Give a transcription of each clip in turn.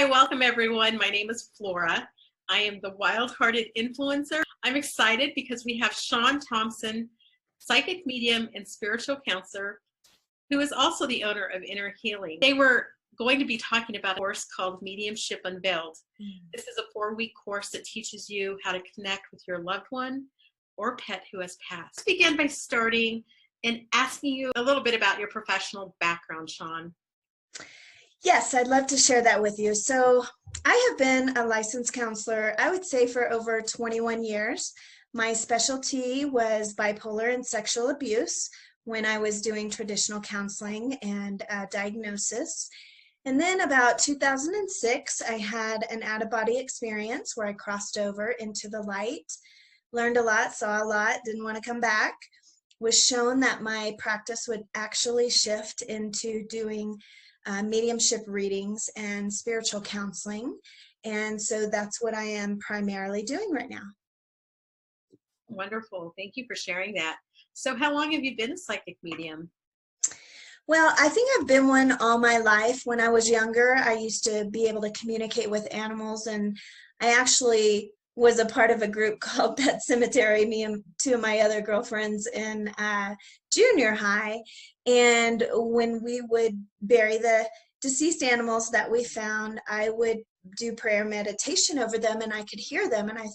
Hi, welcome everyone. My name is Flora. I am the Wild-Hearted Influencer. I'm excited because we have Shawn Thompson, psychic medium and spiritual counselor, who is also the owner of Inner Healing. They were going to be talking about a course called Mediumship Unveiled. This is a 4-week course that teaches you how to connect with your loved one or pet who has passed. Let's begin by starting and asking you a little bit about your professional background, Shawn. Yes, I'd love to share that with you. So I have been a licensed counselor, I would say, for over 21 years. My specialty was bipolar and sexual abuse when I was doing traditional counseling and diagnosis. And then about 2006, I had an out-of-body experience where I crossed over into the light, learned a lot, saw a lot, didn't want to come back, was shown that my practice would actually shift into doing mediumship readings and spiritual counseling. And so that's what I am primarily doing right now. Wonderful. Thank you for sharing that. So how long have you been a psychic medium? Well, I think I've been one all my life. When I was younger, I used to be able to communicate with animals, and I actually was a part of a group called Pet Cemetery, me and two of my other girlfriends in junior high. And when we would bury the deceased animals that we found, I would do prayer meditation over them, and I could hear them. And I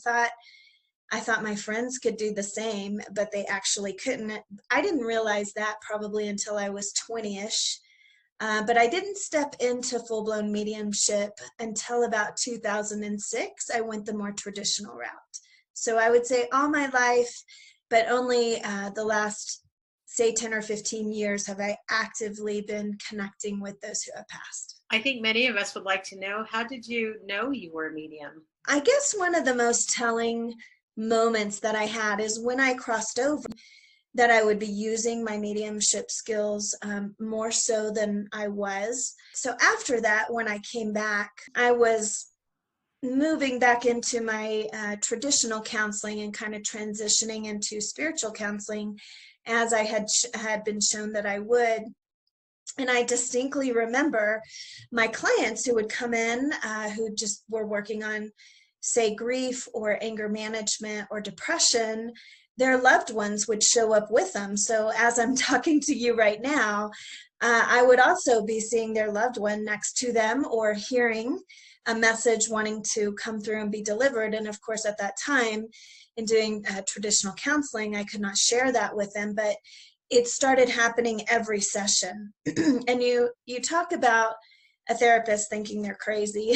thought my friends could do the same, but they actually couldn't. I didn't realize that probably until I was 20-ish. But I didn't step into full-blown mediumship until about 2006. I went the more traditional route. So I would say all my life, but only the last, say, 10 or 15 years have I actively been connecting with those who have passed. I think many of us would like to know, how did you know you were a medium? I guess one of the most telling moments that I had is when I crossed over, that I would be using my mediumship skills more so than I was. So after that, when I came back, I was moving back into my traditional counseling and kind of transitioning into spiritual counseling as I had been shown that I would. And I distinctly remember my clients who would come in who just were working on, say, grief or anger management or depression. Their loved ones would show up with them. So as I'm talking to you right now, I would also be seeing their loved one next to them or hearing a message wanting to come through and be delivered. And of course, at that time, in doing traditional counseling, I could not share that with them, but it started happening every session. And you talk about a therapist thinking they're crazy.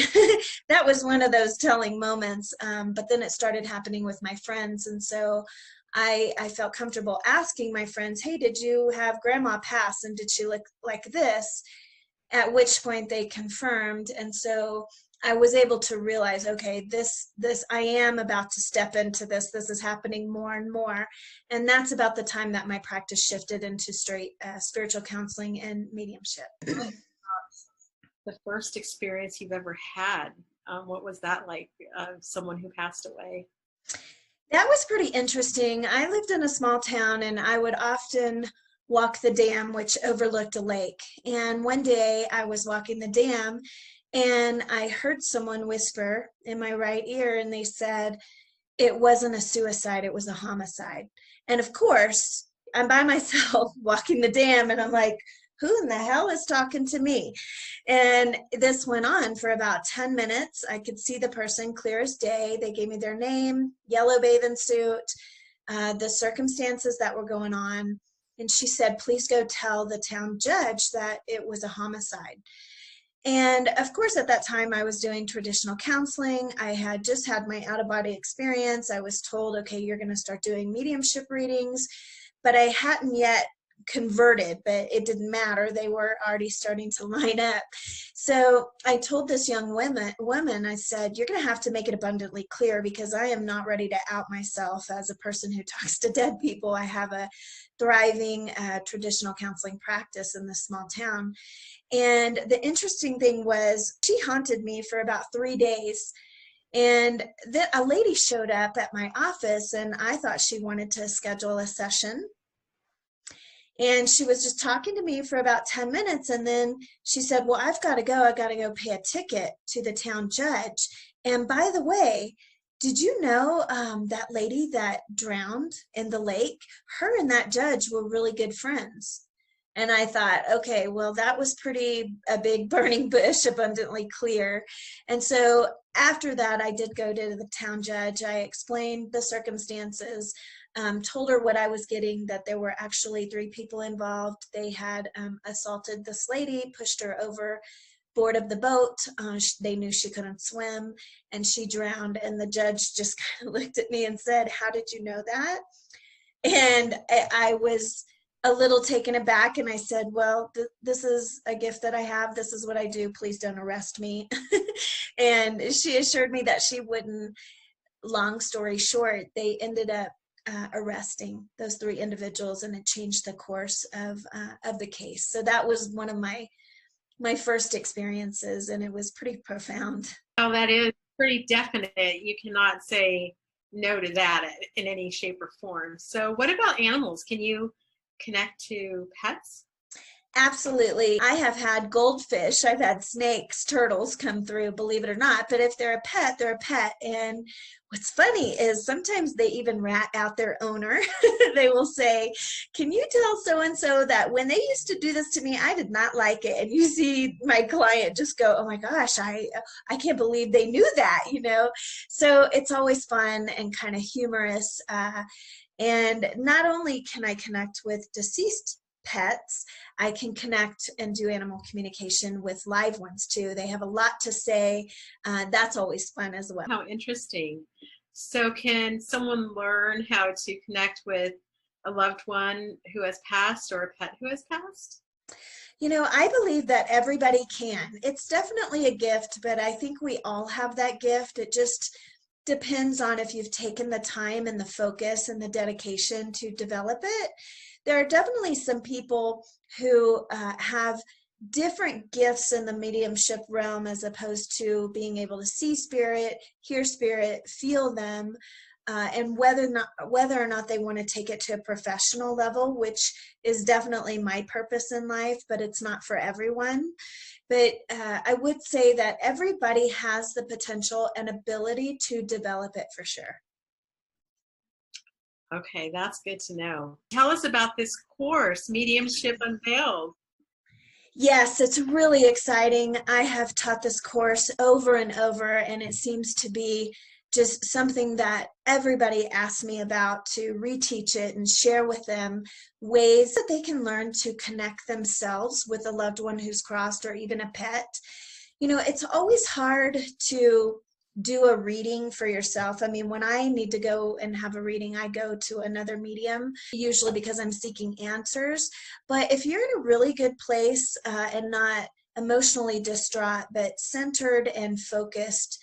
That was one of those telling moments. But then it started happening with my friends. And so I felt comfortable asking my friends, hey, did you have grandma pass? And did she look like this? At which point they confirmed. And so I was able to realize, okay, this I am about to step into this. This is happening more and more. And that's about the time that my practice shifted into straight spiritual counseling and mediumship. The first experience you've ever had, what was that like, someone who passed away? That was pretty interesting. I lived in a small town, and I would often walk the dam, which overlooked a lake. And one day I was walking the dam, and I heard someone whisper in my right ear, and they said, it wasn't a suicide, it was a homicide. And of course, I'm by myself walking the dam, and I'm like, who in the hell is talking to me? And this went on for about 10 minutes. I could see the person clear as day. They gave me their name, yellow bathing suit, the circumstances that were going on. And she said, please go tell the town judge that it was a homicide. And of course, at that time, I was doing traditional counseling. I had just had my out-of-body experience. I was told, okay, you're going to start doing mediumship readings, but I hadn't yet converted, but it didn't matter. They were already starting to line up. So I told this young woman, I said, you're going to have to make it abundantly clear, because I am not ready to out myself as a person who talks to dead people. I have a thriving traditional counseling practice in this small town. And the interesting thing was, she haunted me for about 3 days. And then a lady showed up at my office, and I thought she wanted to schedule a session. And she was just talking to me for about 10 minutes. And then she said, well, I've got to go. I got to go pay a ticket to the town judge. And by the way, did you know that lady that drowned in the lake? Her and that judge were really good friends. And I thought, okay, well, that was a big burning bush, abundantly clear. And so after that, I did go to the town judge. I explained the circumstances, told her what I was getting, that there were actually 3 people involved. They had assaulted this lady, pushed her over board of the boat. They knew she couldn't swim, and she drowned. And the judge just kind of looked at me and said, how did you know that? And I was a little taken aback, and I said, well, this is a gift that I have. This is what I do. Please don't arrest me. And she assured me that she wouldn't. Long story short, they ended up arresting those 3 individuals, and it changed the course of the case. So that was one of my first experiences, and it was pretty profound. Oh, that is pretty definite. You cannot say no to that in any shape or form. So what about animals? Can you connect to pets? Absolutely. I have had goldfish, I've had snakes, turtles come through, believe it or not, but if they're a pet, they're a pet. And what's funny is sometimes they even rat out their owner. They will say, can you tell so-and-so that when they used to do this to me, I did not like it? And you see my client just go, oh my gosh, I can't believe they knew that, you know? So it's always fun and kind of humorous. And not only can I connect with deceased pets, I can connect and do animal communication with live ones too. They have a lot to say. That's always fun as well. How interesting. So can someone learn how to connect with a loved one who has passed or a pet who has passed? You know, I believe that everybody can. It's definitely a gift, but I think we all have that gift. It just depends on if you've taken the time and the focus and the dedication to develop it. There are definitely some people who have different gifts in the mediumship realm as opposed to being able to see spirit, hear spirit, feel them, and whether or not they want to take it to a professional level, which is definitely my purpose in life, but it's not for everyone. But I would say that everybody has the potential and ability to develop it for sure. Okay, that's good to know. Tell us about this course, Mediumship Unveiled. Yes, it's really exciting. I have taught this course over and over, and it seems to be just something that everybody asks me about, to reteach it and share with them ways that they can learn to connect themselves with a loved one who's crossed, or even a pet. You know, it's always hard to do a reading for yourself. I mean, when I need to go and have a reading, I go to another medium, usually because I'm seeking answers. But if you're in a really good place and not emotionally distraught, but centered and focused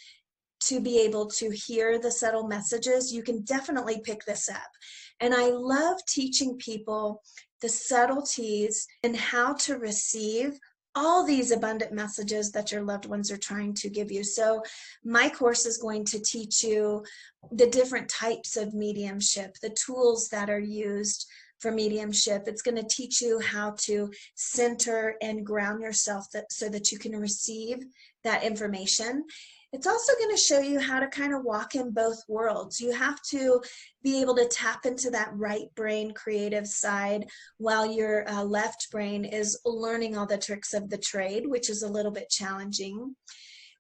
to be able to hear the subtle messages, you can definitely pick this up. And I love teaching people the subtleties and how to receive all these abundant messages that your loved ones are trying to give you. So my course is going to teach you the different types of mediumship, the tools that are used for mediumship. It's going to teach you how to center and ground yourself so that you can receive that information. It's also going to show you how to kind of walk in both worlds. You have to be able to tap into that right brain creative side while your left brain is learning all the tricks of the trade, which is a little bit challenging.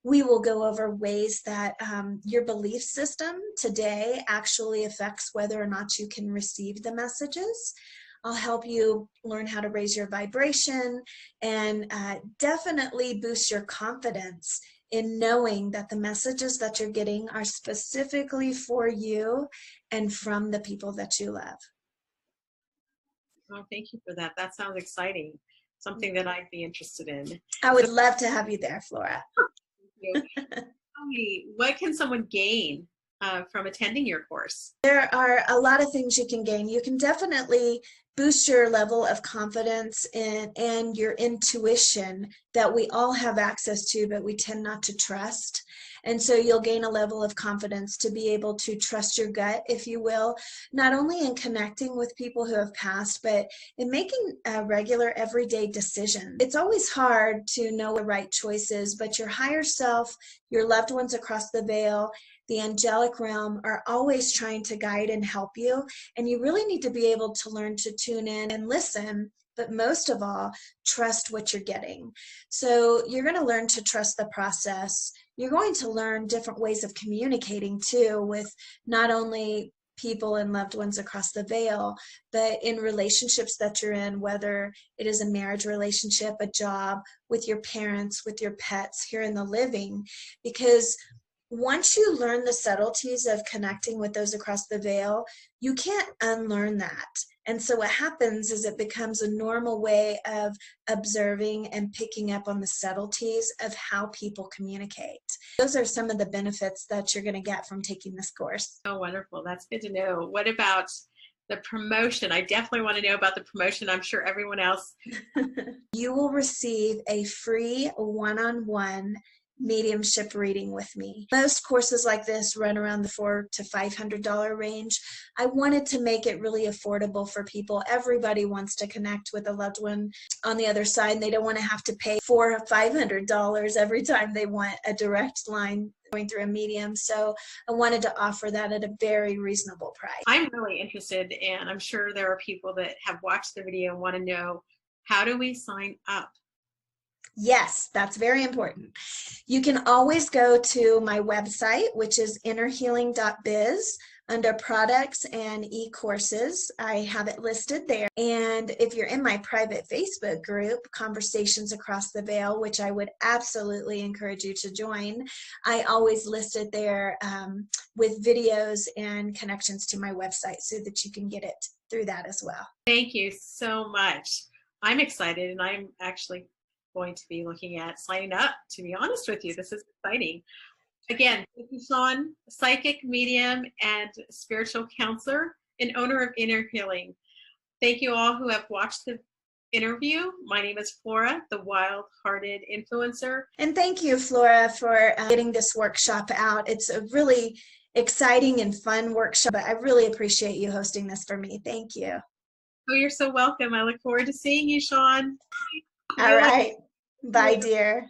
We will go over ways that your belief system today actually affects whether or not you can receive the messages. I'll help you learn how to raise your vibration and definitely boost your confidence in knowing that the messages that you're getting are specifically for you and from the people that you love. Oh, thank you for that. That sounds exciting. Something that I'd be interested in. I would love to have you there, Flora. Thank you. Tell me, what can someone gain from attending your course? There are a lot of things you can gain. You can definitely boost your level of confidence and your intuition that we all have access to, but we tend not to trust. And so you'll gain a level of confidence to be able to trust your gut, if you will, not only in connecting with people who have passed, but in making regular everyday decisions. It's always hard to know the right choices, but your higher self, your loved ones across the veil, the angelic realm are always trying to guide and help you. And you really need to be able to learn to tune in and listen, but most of all, trust what you're getting. So you're going to learn to trust the process. You're going to learn different ways of communicating too, with not only people and loved ones across the veil, but in relationships that you're in, whether it is a marriage relationship, a job, with your parents, with your pets here in the living. Because once you learn the subtleties of connecting with those across the veil, you can't unlearn that. And so what happens is it becomes a normal way of observing and picking up on the subtleties of how people communicate. Those are some of the benefits that you're going to get from taking this course. Oh, wonderful. That's good to know. What about the promotion? I definitely want to know about the promotion. I'm sure everyone else. You will receive a free one-on-one mediumship reading with me. Most courses like this run around the $400 to $500 range. I wanted to make it really affordable for people. Everybody wants to connect with a loved one on the other side, and they don't want to have to pay $400 or $500 every time they want a direct line going through a medium. So I wanted to offer that at a very reasonable price. I'm really interested, and I'm sure there are people that have watched the video and want to know, how do we sign up? Yes, that's very important. You can always go to my website, which is innerhealing.biz, under products and e-courses. I have it listed there. And if you're in my private Facebook group, Conversations Across the Veil, which I would absolutely encourage you to join, I always list it there with videos and connections to my website so that you can get it through that as well. Thank you so much. I'm excited, and I'm actually going to be looking at signing up, to be honest with you. This is exciting. Again, thank you, Shawn, psychic, medium, and spiritual counselor and owner of Inner Healing. Thank you all who have watched the interview. My name is Flora, the wild-hearted influencer. And thank you, Flora, for getting this workshop out. It's a really exciting and fun workshop. I really appreciate you hosting this for me. Thank you. Oh, you're so welcome. I look forward to seeing you, Shawn. All right. Bye, dear.